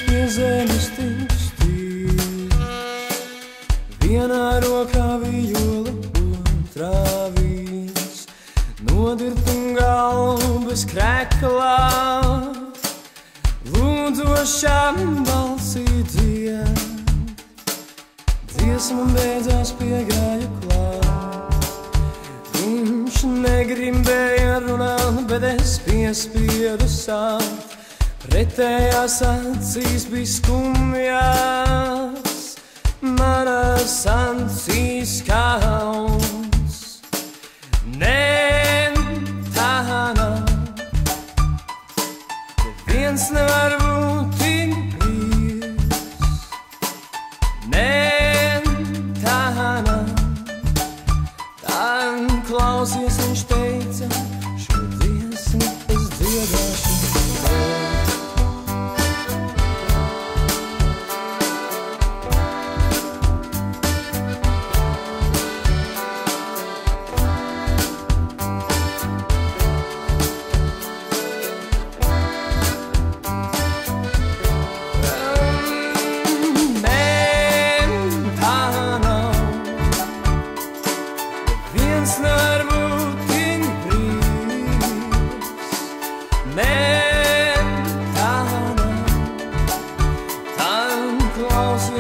pie zemes tikstīs. Vienā rokā viola, otrā vīns, nodirbt un galvu bez kreklā. Lūdzošām balsī dzied, dziesma beidzās piegāja klāt. Viņš negribēja runāt, bet es piespiedu sākt. Pretējās acīs bija skumjas, manas acīs kauns. Nē, tā nav, neviens nevar būt tik brīvs. Nē, tā nav, tā klausies, viņš teica, šo dziesmu es dziedāšu.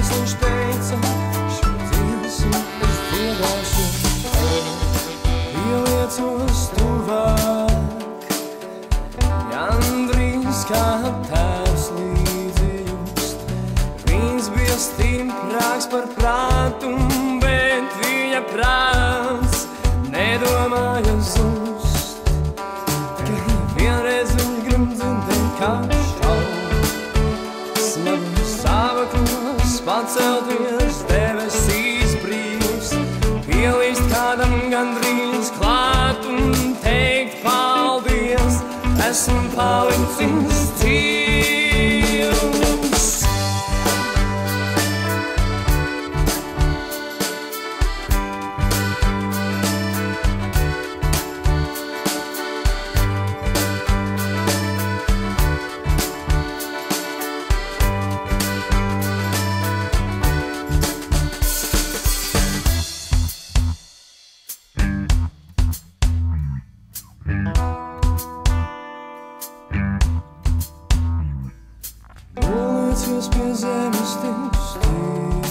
Viņš teica, šo dziesmu es dziedāšu. Pieliecos tuvāk, gandrīz kā tēvs līdzi just. Viņš bija stiprāks par prātu, bet viņa prāts nedomāja zust. Tikai vienreiz viņš grib dzirdēt kā šaubu, smagu sāvaklos pacelties debesīs brīvs, pielīst kādam gandrīz klāt un teikt paldies, esmu palicis dzīvs. Pieliecios pie zemes tikstīs.